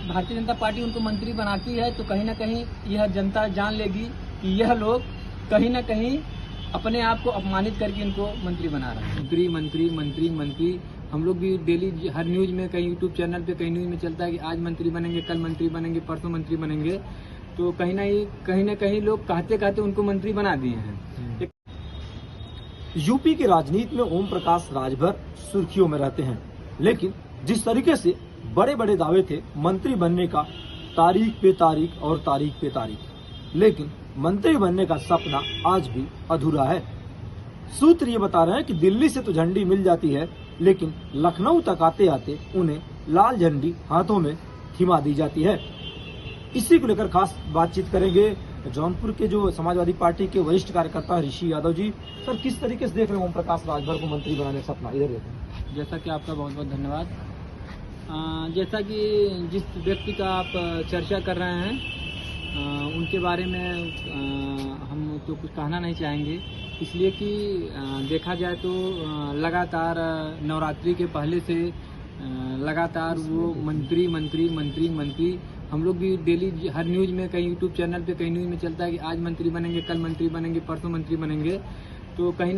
Bharatiya Janata party उनको मंत्री बनाती है तो कहीं ना कहीं यह जनता जान लेगी कि यह लोग कहीं ना कहीं अपने आप को अपमानित करके इनको मंत्री बना रहे हैं। मंत्री मंत्री मंत्री मंत्री हम लोग भी डेली हर न्यूज में, कहीं यूट्यूब चैनल पे, कहीं न्यूज में चलता है कि आज मंत्री बनेंगे, कल मंत्री बनेंगे, परसों मंत्री बनेंगे। तो कहीं ना कहीं लोग कहते कहते उनको मंत्री बना दिए हैं। यूपी की राजनीति में ओम प्रकाश राजभर सुर्खियों में रहते हैं, लेकिन जिस तरीके से बड़े बड़े दावे थे मंत्री बनने का, तारीख पे तारीख, लेकिन मंत्री बनने का सपना आज भी अधूरा है। सूत्र ये बता रहे हैं कि दिल्ली से तो झंडी मिल जाती है, लेकिन लखनऊ तक आते आते उन्हें लाल झंडी हाथों में थमा दी जाती है। इसी को लेकर खास बातचीत करेंगे जौनपुर के जो समाजवादी पार्टी के वरिष्ठ कार्यकर्ता ऋषि यादव जी। सर, किस तरीके से देख रहे हैं ओम प्रकाश राजभर को मंत्री बनाने का सपना? इधर देखते हैं। जैसा कि आपका बहुत बहुत धन्यवाद। जैसा कि जिस व्यक्ति का आप चर्चा कर रहे हैं उनके बारे में हम तो कुछ कहना नहीं चाहेंगे, इसलिए कि देखा जाए तो लगातार नवरात्रि के पहले से लगातार वो मंत्री मंत्री मंत्री मंत्री हम लोग भी डेली हर न्यूज में, कहीं यूट्यूब चैनल पे, कहीं न्यूज में चलता है कि आज मंत्री बनेंगे, कल मंत्री बनेंगे, परसों मंत्री बनेंगे। तो कहीं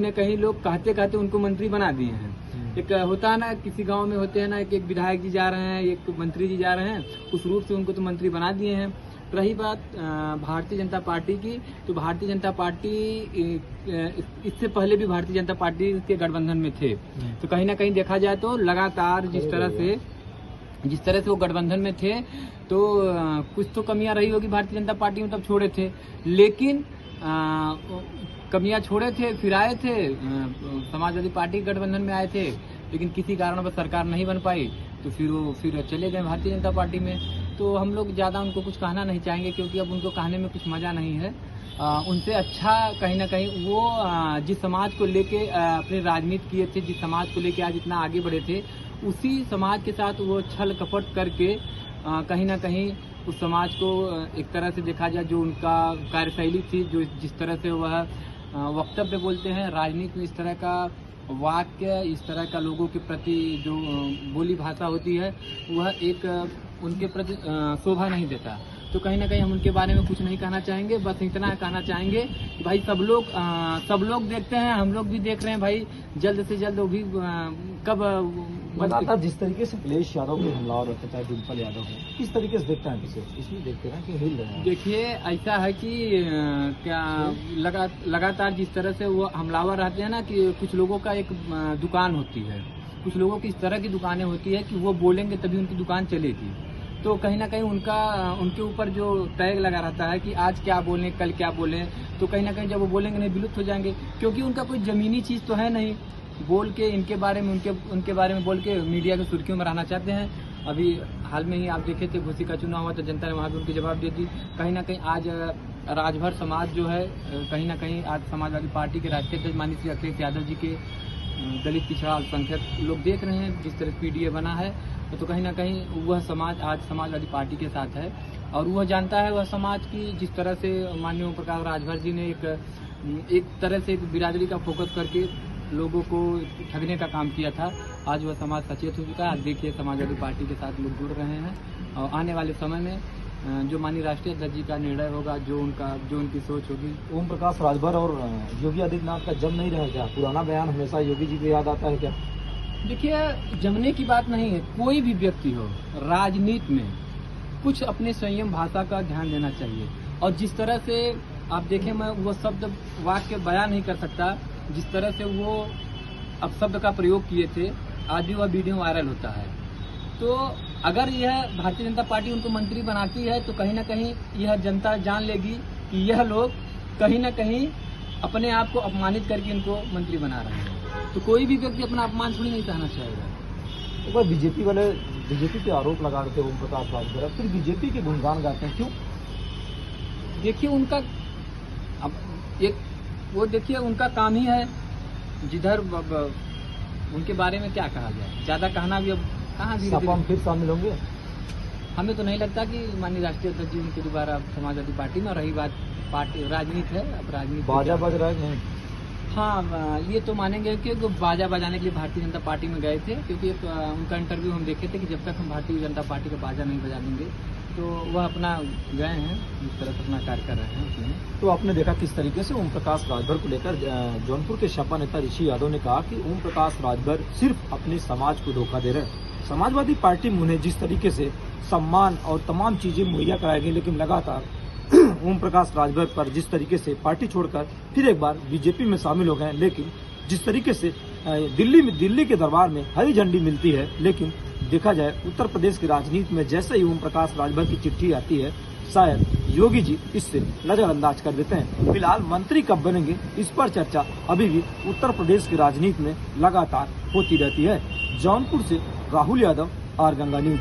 ना कहीं लोग कहते कहते उनको मंत्री बना दिए हैं। एक होता है ना, किसी गांव में होते हैं ना, एक विधायक जी जा रहे हैं, एक मंत्री जी जा रहे हैं, उस रूप से उनको तो मंत्री बना दिए हैं। रही बात भारतीय जनता पार्टी की, तो भारतीय जनता पार्टी इससे पहले भी भारतीय जनता पार्टी के गठबंधन में थे। तो कहीं ना कहीं देखा जाए तो लगातार जिस तरह से वो गठबंधन में थे तो कुछ तो कमियां रही होगी भारतीय जनता पार्टी में, तब छोड़े थे। लेकिन कमियां छोड़े थे, फिर आए थे, समाजवादी पार्टी के गठबंधन में आए थे, लेकिन किसी कारणवश सरकार नहीं बन पाई तो फिर चले गए भारतीय जनता पार्टी में। तो हम लोग ज़्यादा उनको कुछ कहना नहीं चाहेंगे, क्योंकि अब उनको कहने में कुछ मज़ा नहीं है। उनसे अच्छा कहीं ना कहीं वो जिस समाज को लेके अपने राजनीति किए थे, जिस समाज को लेके आज इतना आगे बढ़े थे, उसी समाज के साथ वो छल कपट करके कहीं ना कहीं उस समाज को एक तरह से देखा जाए, जो उनका कार्यशैली थी, जो जिस तरह से वह वक्तव्य बोलते हैं राजनीति में, इस तरह का वाक्य, इस तरह का लोगों के प्रति जो बोली भाषा होती है, वह एक उनके प्रति शोभा नहीं देता। तो कहीं ना कहीं हम उनके बारे में कुछ नहीं कहना चाहेंगे, बस इतना कहना चाहेंगे कि भाई सब लोग देखते हैं, हम लोग भी देख रहे हैं भाई, जल्द से जल्द वो भी कब बताता। जिस तरीके से अखिलेश यादव के हमलावर रहते, चाहे डिम्पल यादव हो, किस तरीके से देखते हैं इसे? इसमें देखते हैं कि हिल रहे हैं। देखिए, ऐसा है कि क्या लगातार जिस तरह से वो हमलावर रहते हैं ना, कि कुछ लोगों का एक दुकान होती है, कुछ लोगों की इस तरह की दुकानें होती है कि वो बोलेंगे तभी उनकी दुकान चलेगी। तो कहीं ना कहीं उनके ऊपर जो टैग लगा रहता है कि आज क्या बोलें, कल क्या बोलें, तो कहीं ना कहीं जब वो बोलेंगे नहीं, विलुप्त हो जाएंगे, क्योंकि उनका कोई जमीनी चीज़ तो है नहीं। बोल के उनके बारे में बोल के मीडिया की सुर्खियों में रहना चाहते हैं। अभी हाल में ही आप देखे थे, घोसी का चुनाव हुआ तो जनता ने वहाँ भी उनकी जवाब दे दी। कहीं ना कहीं आज राजभर समाज जो है, कहीं ना कहीं आज समाजवादी पार्टी के राष्ट्रीय अध्यक्ष माननीय श्री अखिलेश यादव जी के दलित, पिछड़ा, अल्पसंख्यक लोग देख रहे हैं जिस तरह पीडीए बना है। तो कहीं ना कहीं वह समाज आज समाजवादी पार्टी के साथ है, और वह जानता है वह समाज की, जिस तरह से माननीय ओम प्रकाश राजभर जी ने एक तरह से एक बिरादरी का फोकस करके लोगों को ठगने का काम किया था, आज वह समाज सचेत हो चुका है। आज देखिए समाजवादी पार्टी के साथ लोग जुड़ रहे हैं, और आने वाले समय में जो माननीय राष्ट्रीय अध्यक्ष जी का निर्णय होगा, जो उनकी सोच होगी। ओम प्रकाश राजभर और योगी आदित्यनाथ का जम नहीं रहा क्या? पुराना बयान हमेशा योगी जी को याद आता है क्या? देखिए, जमने की बात नहीं है। कोई भी व्यक्ति हो, राजनीति में कुछ अपने संयम भाषा का ध्यान देना चाहिए। और जिस तरह से आप देखें, मैं वो शब्द वाक्य बयान नहीं कर सकता, जिस तरह से वो अब शब्द का प्रयोग किए थे, आज भी वह वीडियो वायरल होता है। तो अगर यह भारतीय जनता पार्टी उनको मंत्री बनाती है तो कहीं ना कहीं यह जनता जान लेगी कि यह लोग कहीं ना कहीं अपने आप को अपमानित करके इनको मंत्री बना रहे हैं। तो कोई भी व्यक्ति अपना अपमान थोड़ी नहीं सहना चाहेगा। तो बीजेपी वाले बीजेपी पे आरोप लगा रहे थे ओम प्रकाश राजभर, फिर बीजेपी के गुणगान गाते हैं, क्यों? देखिए, उनका अब देखिए उनका काम ही है, जिधर उनके बारे में क्या कहा जाए, ज्यादा कहना भी अब कहाँ धीरे फिर शामिल होंगे। हमें तो नहीं लगता कि माननीय राष्ट्रीय अध्यक्ष जी उनके दोबारा समाजवादी पार्टी में। रही बात पार्टी राजनीति है, अब राजनीति बाजा बज रहा है नहीं? हाँ, ये तो मानेंगे कि वो बाजा बजाने के लिए भारतीय जनता पार्टी में गए थे, क्योंकि उनका इंटरव्यू हम देखे थे कि जब तक हम भारतीय जनता पार्टी का बाजा नहीं बजा लेंगे तो वह अपना गए हैं, इस तरह से अपना कार्य कर रहे हैं उसमें। तो आपने देखा किस तरीके से ओम प्रकाश राजभर को लेकर जौनपुर के सपा नेता ऋषि यादव ने कहा कि ओम प्रकाश राजभर सिर्फ अपने समाज को धोखा दे रहे हैं। समाजवादी पार्टी में उन्हें जिस तरीके से सम्मान और तमाम चीजें मुहैया कराई गई, लेकिन लगातार ओम प्रकाश राजभर पर जिस तरीके से पार्टी छोड़कर फिर एक बार बीजेपी में शामिल हो गए, लेकिन जिस तरीके से दिल्ली के दरबार में हरी झंडी मिलती है, लेकिन देखा जाए उत्तर प्रदेश की राजनीति में जैसे ही ओम प्रकाश राजभर की चिट्ठी आती है, शायद योगी जी इससे नजरअंदाज कर देते हैं। फिलहाल मंत्री कब बनेंगे, इस पर चर्चा अभी भी उत्तर प्रदेश की राजनीति में लगातार होती रहती है। जौनपुर से राहुल यादव, आर गंगा न्यूज।